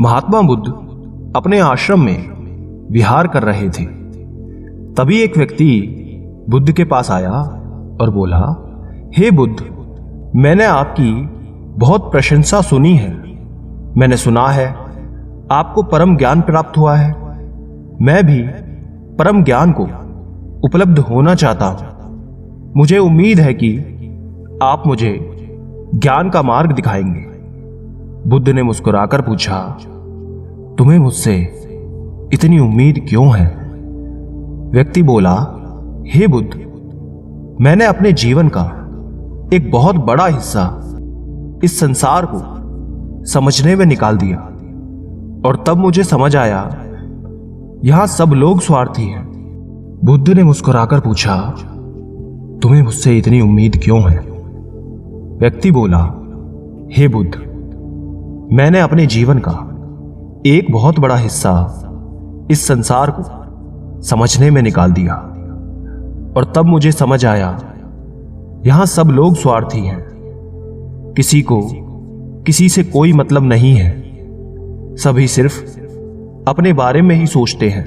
महात्मा बुद्ध अपने आश्रम में विहार कर रहे थे। तभी एक व्यक्ति बुद्ध के पास आया और बोला, हे बुद्ध, मैंने आपकी बहुत प्रशंसा सुनी है। मैंने सुना है आपको परम ज्ञान प्राप्त हुआ है। मैं भी परम ज्ञान को उपलब्ध होना चाहता हूं। मुझे उम्मीद है कि आप मुझे ज्ञान का मार्ग दिखाएंगे। बुद्ध ने मुस्कुराकर पूछा, तुम्हें मुझसे इतनी उम्मीद क्यों है? व्यक्ति बोला, हे बुद्ध, मैंने अपने जीवन का एक बहुत बड़ा हिस्सा इस संसार को समझने में निकाल दिया और तब मुझे समझ आया यहां सब लोग स्वार्थी हैं। बुद्ध ने मुस्कुराकर पूछा, तुम्हें मुझसे इतनी उम्मीद क्यों है? व्यक्ति बोला, हे बुद्ध, मैंने अपने जीवन का एक बहुत बड़ा हिस्सा इस संसार को समझने में निकाल दिया और तब मुझे समझ आया यहां सब लोग स्वार्थी हैं। किसी को किसी से कोई मतलब नहीं है। सभी सिर्फ अपने बारे में ही सोचते हैं।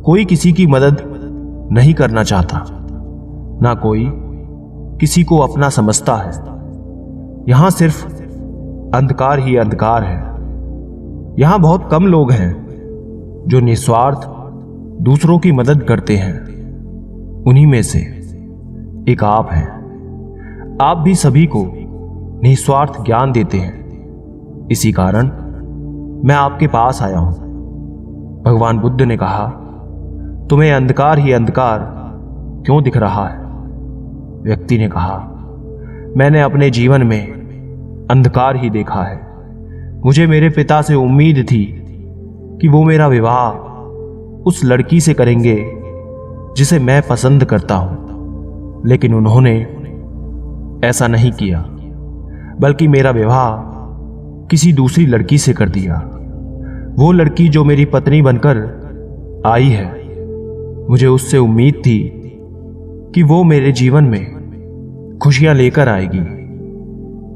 कोई किसी की मदद नहीं करना चाहता, ना कोई किसी को अपना समझता है। यहां सिर्फ अंधकार ही अंधकार है। यहां बहुत कम लोग हैं जो निस्वार्थ दूसरों की मदद करते हैं। उन्हीं में से एक आप हैं। आप भी सभी को निस्वार्थ ज्ञान देते हैं। इसी कारण मैं आपके पास आया हूं। भगवान बुद्ध ने कहा, तुम्हें अंधकार ही अंधकार क्यों दिख रहा है? व्यक्ति ने कहा, मैंने अपने जीवन में अंधकार ही देखा है। मुझे मेरे पिता से उम्मीद थी कि वो मेरा विवाह उस लड़की से करेंगे जिसे मैं पसंद करता हूं, लेकिन उन्होंने ऐसा नहीं किया, बल्कि मेरा विवाह किसी दूसरी लड़की से कर दिया। वो लड़की जो मेरी पत्नी बनकर आई है, मुझे उससे उम्मीद थी कि वो मेरे जीवन में खुशियां लेकर आएगी,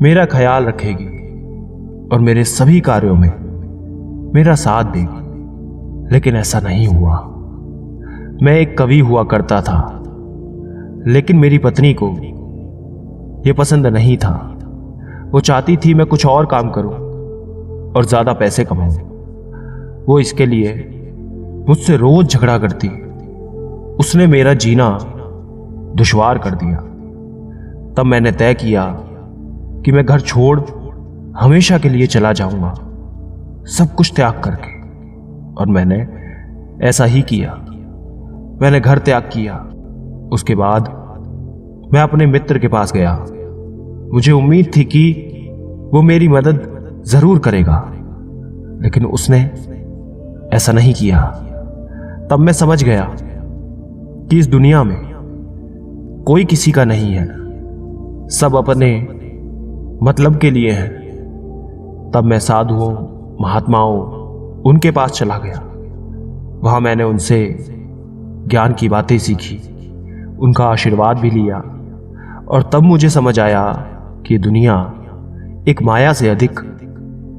मेरा ख्याल रखेगी और मेरे सभी कार्यों में मेरा साथ देगी। लेकिन ऐसा नहीं हुआ। मैं एक कवि हुआ करता था, लेकिन मेरी पत्नी को यह पसंद नहीं था। वो चाहती थी मैं कुछ और काम करूं और ज्यादा पैसे कमाऊं। वो इसके लिए मुझसे रोज झगड़ा करती। उसने मेरा जीना दुश्वार कर दिया। तब मैंने तय किया कि मैं घर छोड़ हमेशा के लिए चला जाऊंगा, सब कुछ त्याग करके। और मैंने ऐसा ही किया। मैंने घर त्याग किया। उसके बाद मैं अपने मित्र के पास गया। मुझे उम्मीद थी कि वो मेरी मदद जरूर करेगा, लेकिन उसने ऐसा नहीं किया। तब मैं समझ गया कि इस दुनिया में कोई किसी का नहीं है, सब अपने मतलब के लिए हैं। तब मैं साधुओं, महात्माओं, उनके पास चला गया। वहां मैंने उनसे ज्ञान की बातें सीखी, उनका आशीर्वाद भी लिया और तब मुझे समझ आया कि दुनिया एक माया से अधिक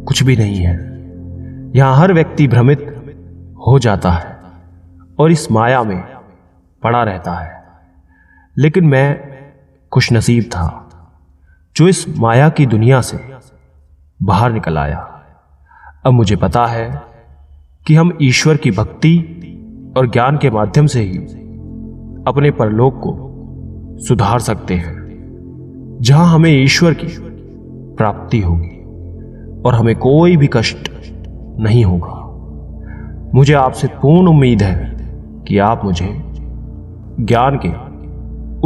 कुछ भी नहीं है। यहां हर व्यक्ति भ्रमित हो जाता है और इस माया में पड़ा रहता है। लेकिन मैं खुशनसीब था जो इस माया की दुनिया से बाहर निकल आया। अब मुझे पता है कि हम ईश्वर की भक्ति और ज्ञान के माध्यम से ही अपने परलोक को सुधार सकते हैं, जहां हमें ईश्वर की प्राप्ति होगी और हमें कोई भी कष्ट नहीं होगा। मुझे आपसे पूर्ण उम्मीद है कि आप मुझे ज्ञान के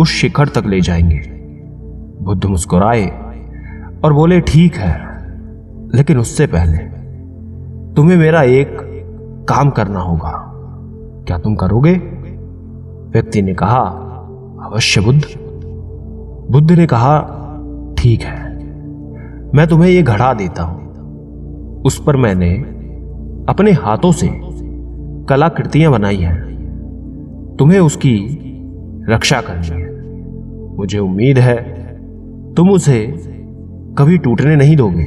उस शिखर तक ले जाएंगे। बुद्ध मुस्कुराए और बोले, ठीक है, लेकिन उससे पहले तुम्हें मेरा एक काम करना होगा। क्या तुम करोगे? व्यक्ति ने कहा, अवश्य बुद्ध। बुद्ध ने कहा, ठीक है, मैं तुम्हें यह घड़ा देता हूं। उस पर मैंने अपने हाथों से कलाकृतियां बनाई हैं। तुम्हें उसकी रक्षा करनी है। मुझे उम्मीद है तुम उसे कभी टूटने नहीं दोगे।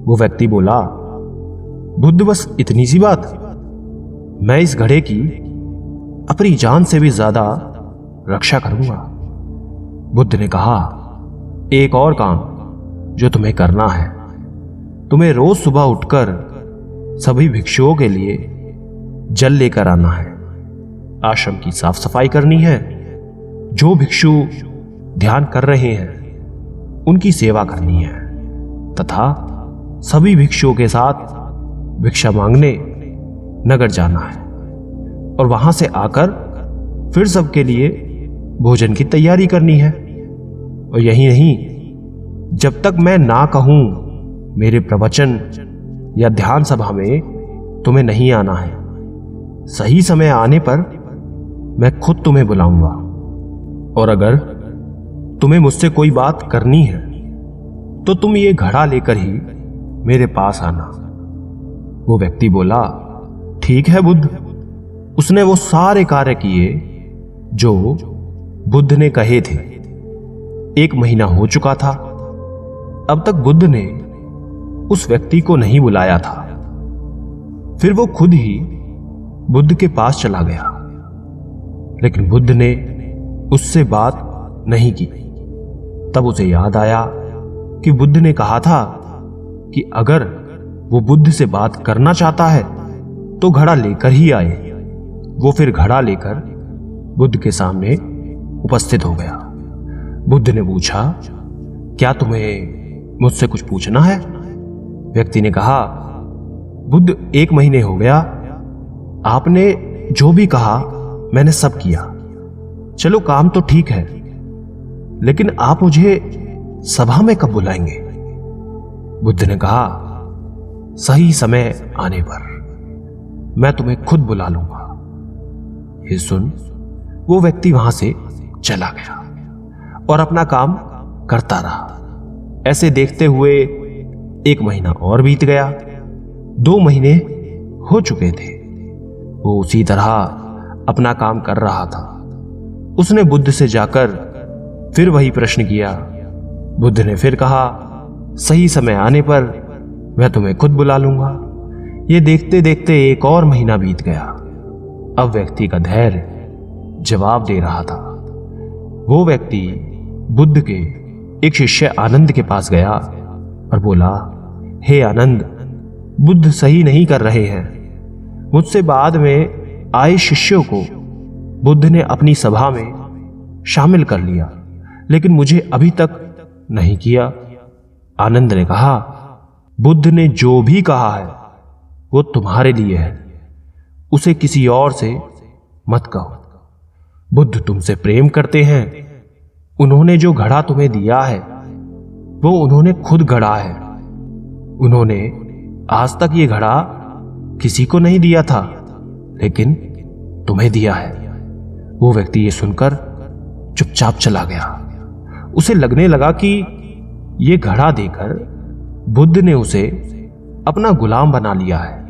वो व्यक्ति बोला, बुद्ध बस इतनी सी बात? मैं इस घड़े की अपनी जान से भी ज्यादा रक्षा करूंगा। बुद्ध ने कहा, एक और काम जो तुम्हें करना है, तुम्हें रोज सुबह उठकर सभी भिक्षुओं के लिए जल लेकर आना है, आश्रम की साफ सफाई करनी है, जो भिक्षु ध्यान कर रहे हैं उनकी सेवा करनी है, तथा सभी भिक्षुओं के साथ भिक्षा मांगने नगर जाना है और वहां से आकर फिर सबके लिए भोजन की तैयारी करनी है। और यही नहीं, जब तक मैं ना कहूं मेरे प्रवचन या ध्यान सभा में तुम्हें नहीं आना है। सही समय आने पर मैं खुद तुम्हें बुलाऊंगा, और अगर तुम्हें मुझसे कोई बात करनी है तो तुम ये घड़ा लेकर ही मेरे पास आना। वो व्यक्ति बोला, ठीक है बुद्ध। उसने वो सारे कार्य किए जो बुद्ध ने कहे थे। 1 महीना हो चुका था। अब तक बुद्ध ने उस व्यक्ति को नहीं बुलाया था। फिर वो खुद ही बुद्ध के पास चला गया, लेकिन बुद्ध ने उससे बात नहीं की। तब उसे याद आया कि बुद्ध ने कहा था कि अगर वो बुद्ध से बात करना चाहता है तो घड़ा लेकर ही आए। वो फिर घड़ा लेकर बुद्ध के सामने उपस्थित हो गया। बुद्ध ने पूछा, क्या तुम्हें मुझसे कुछ पूछना है? व्यक्ति ने कहा, बुद्ध 1 महीने हो गया, आपने जो भी कहा मैंने सब किया। चलो काम तो ठीक है, लेकिन आप मुझे सभा में कब बुलाएंगे? बुद्ध ने कहा, सही समय आने पर मैं तुम्हें खुद बुला लूंगा। ये सुन वो व्यक्ति वहां से चला गया और अपना काम करता रहा। ऐसे देखते हुए 1 महीना और बीत गया। 2 महीने हो चुके थे। वो उसी तरह अपना काम कर रहा था। उसने बुद्ध से जाकर फिर वही प्रश्न किया। बुद्ध ने फिर कहा, सही समय आने पर मैं तुम्हें खुद बुला लूंगा। ये देखते देखते 1 और महीना बीत गया। अब व्यक्ति का धैर्य जवाब दे रहा था। वो व्यक्ति बुद्ध के एक शिष्य आनंद के पास गया और बोला, हे आनंद, बुद्ध सही नहीं कर रहे हैं। मुझसे बाद में आए शिष्यों को बुद्ध ने अपनी सभा में शामिल कर लिया, लेकिन मुझे अभी तक नहीं किया। आनंद ने कहा, बुद्ध ने जो भी कहा है वो तुम्हारे लिए है, उसे किसी और से मत कहो। बुद्ध तुमसे प्रेम करते हैं। उन्होंने जो घड़ा तुम्हें दिया है वो उन्होंने खुद गढ़ा है। उन्होंने आज तक ये घड़ा किसी को नहीं दिया था, लेकिन तुम्हें दिया है। वो व्यक्ति ये सुनकर चुपचाप चला गया। उसे लगने लगा कि ये घड़ा देकर बुद्ध ने उसे अपना गुलाम बना लिया है।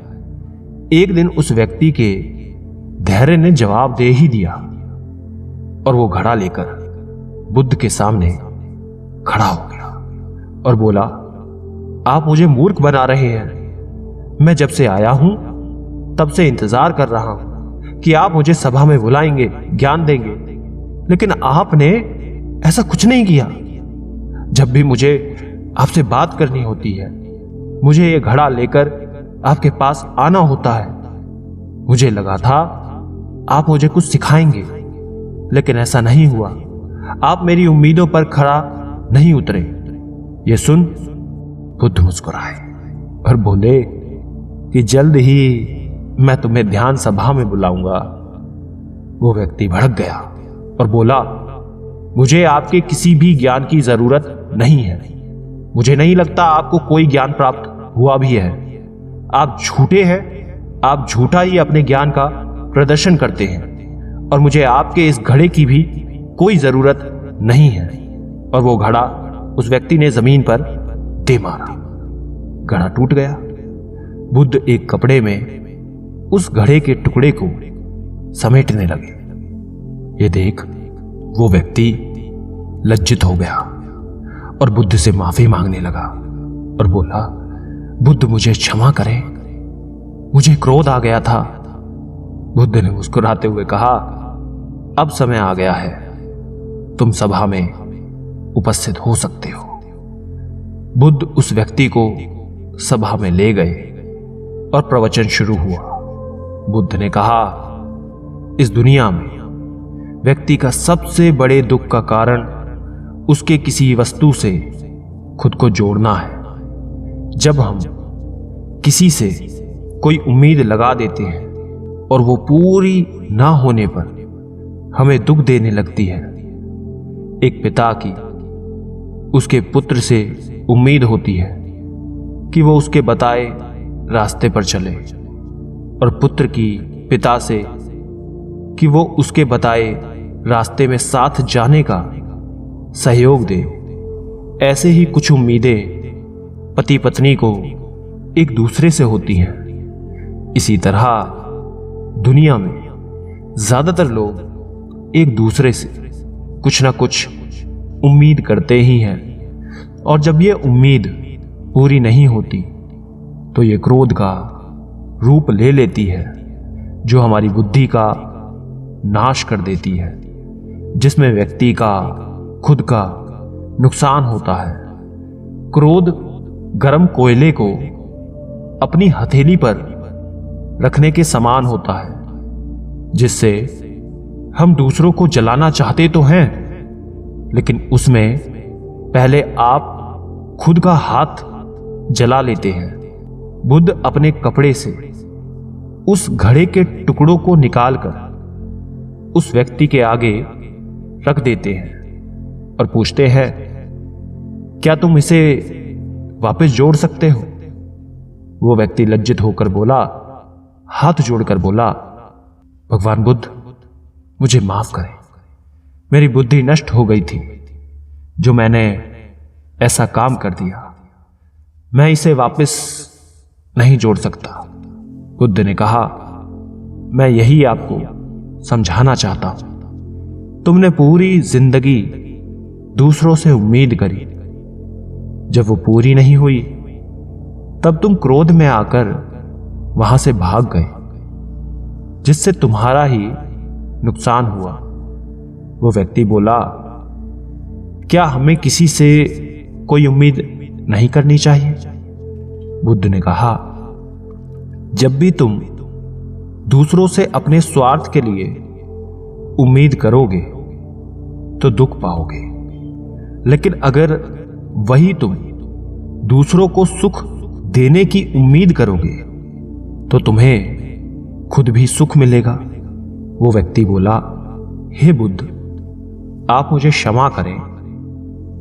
एक दिन उस व्यक्ति के धैर्य ने जवाब दे ही दिया और वो घड़ा लेकर बुद्ध के सामने खड़ा हो गया और बोला, आप मुझे मूर्ख बना रहे हैं। मैं जब से आया हूं तब से इंतजार कर रहा हूं कि आप मुझे सभा में बुलाएंगे, ज्ञान देंगे, लेकिन आपने ऐसा कुछ नहीं किया। जब भी मुझे आपसे बात करनी होती है, मुझे ये घड़ा लेकर आपके पास आना होता है। मुझे लगा था आप मुझे कुछ सिखाएंगे, लेकिन ऐसा नहीं हुआ। आप मेरी उम्मीदों पर खरा नहीं उतरे। ये सुन बुद्ध मुस्कुराए और बोले कि जल्द ही मैं तुम्हें ध्यान सभा में बुलाऊंगा। वो व्यक्ति भड़क गया और बोला, मुझे आपके किसी भी ज्ञान की जरूरत नहीं है। मुझे नहीं लगता आपको कोई ज्ञान प्राप्त हुआ भी है। आप झूठे हैं। आप झूठा ही अपने ज्ञान का प्रदर्शन करते हैं और मुझे आपके इस घड़े की भी कोई जरूरत नहीं है। और वो घड़ा उस व्यक्ति ने जमीन पर दे मारा। घड़ा टूट गया। बुद्ध एक कपड़े में उस घड़े के टुकड़े को समेटने लगे। ये देख वो व्यक्ति लज्जित हो गया और बुद्ध से माफी मांगने लगा और बोला, बुद्ध मुझे क्षमा करें। मुझे क्रोध आ गया था। बुद्ध ने मुस्कुराते हुए कहा, अब समय आ गया है, तुम सभा में उपस्थित हो सकते हो। बुद्ध उस व्यक्ति को सभा में ले गए और प्रवचन शुरू हुआ। बुद्ध ने कहा, इस दुनिया में व्यक्ति का सबसे बड़े दुख का कारण उसके किसी वस्तु से खुद को जोड़ना है। जब हम किसी से कोई उम्मीद लगा देते हैं और वो पूरी ना होने पर हमें दुख देने लगती है। एक पिता की उसके पुत्र से उम्मीद होती है कि वो उसके बताए रास्ते पर चले, और पुत्र की पिता से कि वो उसके बताए रास्ते में साथ जाने का सहयोग दे। ऐसे ही कुछ उम्मीदें पति पत्नी को एक दूसरे से होती हैं। इसी तरह दुनिया में ज्यादातर लोग एक दूसरे से कुछ ना कुछ उम्मीद करते ही हैं, और जब ये उम्मीद पूरी नहीं होती तो ये क्रोध का रूप ले लेती है, जो हमारी बुद्धि का नाश कर देती है, जिसमें व्यक्ति का खुद का नुकसान होता है। क्रोध गर्म कोयले को अपनी हथेली पर रखने के समान होता है, जिससे हम दूसरों को जलाना चाहते तो हैं, लेकिन उसमें पहले आप खुद का हाथ जला लेते हैं। बुद्ध अपने कपड़े से उस घड़े के टुकड़ों को निकालकर उस व्यक्ति के आगे रख देते हैं और पूछते हैं, क्या तुम इसे वापस जोड़ सकते हो? वो व्यक्ति लज्जित होकर बोला, हाथ जोड़कर बोला, भगवान बुद्ध, मुझे माफ करें, मेरी बुद्धि नष्ट हो गई थी जो मैंने ऐसा काम कर दिया, मैं इसे वापस नहीं जोड़ सकता। बुद्ध ने कहा, मैं यही आपको समझाना चाहता हूं। तुमने पूरी जिंदगी दूसरों से उम्मीद करी, जब वो पूरी नहीं हुई तब तुम क्रोध में आकर वहां से भाग गए, जिससे तुम्हारा ही नुकसान हुआ। वो व्यक्ति बोला, क्या हमें किसी से कोई उम्मीद नहीं करनी चाहिए? बुद्ध ने कहा, जब भी तुम दूसरों से अपने स्वार्थ के लिए उम्मीद करोगे तो दुख पाओगे, लेकिन अगर वही तुम दूसरों को सुख देने की उम्मीद करोगे तो तुम्हें खुद भी सुख मिलेगा। वो व्यक्ति बोला, हे बुद्ध, आप मुझे क्षमा करें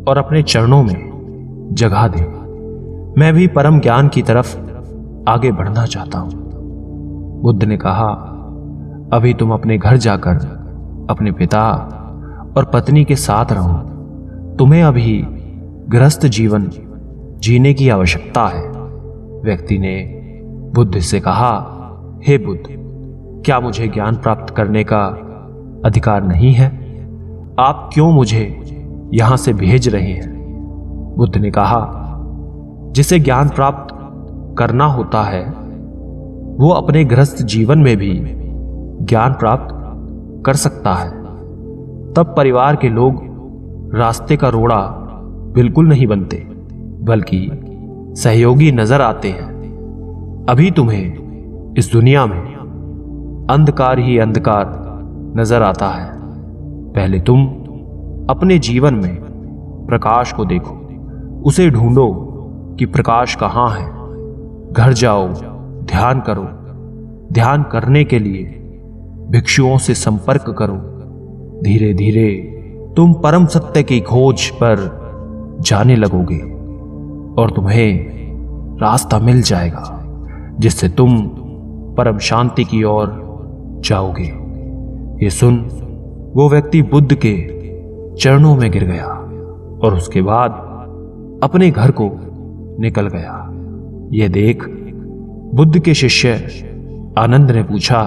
और अपने चरणों में जगह दें। मैं भी परम ज्ञान की तरफ आगे बढ़ना चाहता हूं। बुद्ध ने कहा, अभी तुम अपने घर जाकर अपने पिता और पत्नी के साथ रहो। तुम्हें अभी गृहस्थ जीवन जीने की आवश्यकता है। व्यक्ति ने बुद्ध से कहा, हे बुद्ध, क्या मुझे ज्ञान प्राप्त करने का अधिकार नहीं है? आप क्यों मुझे यहां से भेज रहे हैं? बुद्ध ने कहा, जिसे ज्ञान प्राप्त करना होता है वो अपने गृहस्थ जीवन में भी ज्ञान प्राप्त कर सकता है। तब परिवार के लोग रास्ते का रोड़ा बिल्कुल नहीं बनते, बल्कि सहयोगी नजर आते हैं। अभी तुम्हें इस दुनिया में अंधकार ही अंधकार नजर आता है। पहले तुम अपने जीवन में प्रकाश को देखो, उसे ढूंढो कि प्रकाश कहां है। घर जाओ, ध्यान करो। ध्यान करने के लिए भिक्षुओं से संपर्क करो। धीरे धीरे तुम परम सत्य की खोज पर जाने लगोगे और तुम्हें रास्ता मिल जाएगा, जिससे तुम परम शांति की ओर जाओगे। ये सुन वो व्यक्ति बुद्ध के चरणों में गिर गया और उसके बाद अपने घर को निकल गया। यह देख बुद्ध के शिष्य आनंद ने पूछा,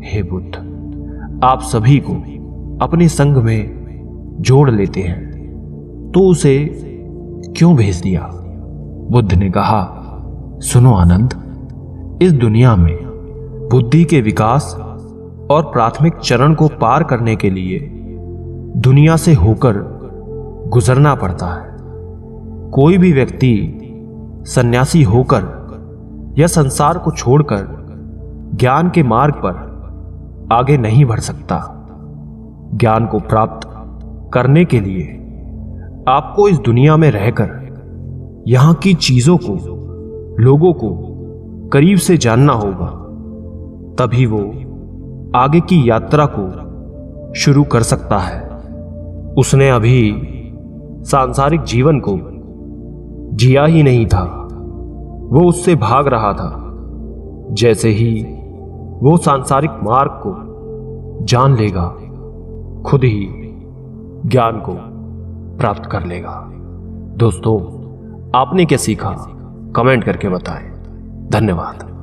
हे बुद्ध, आप सभी को अपने संग में जोड़ लेते हैं तो उसे क्यों भेज दिया? बुद्ध ने कहा, सुनो आनंद, इस दुनिया में बुद्धि के विकास और प्राथमिक चरण को पार करने के लिए दुनिया से होकर गुजरना पड़ता है। कोई भी व्यक्ति सन्यासी होकर या संसार को छोड़कर ज्ञान के मार्ग पर आगे नहीं बढ़ सकता। ज्ञान को प्राप्त करने के लिए आपको इस दुनिया में रहकर यहां की चीजों को, लोगों को करीब से जानना होगा, तभी वो आगे की यात्रा को शुरू कर सकता है। उसने अभी सांसारिक जीवन को जिया ही नहीं था, वो उससे भाग रहा था। जैसे ही वो सांसारिक मार्ग को जान लेगा, खुद ही ज्ञान को प्राप्त कर लेगा। दोस्तों, आपने क्या सीखा कमेंट करके बताएं। धन्यवाद।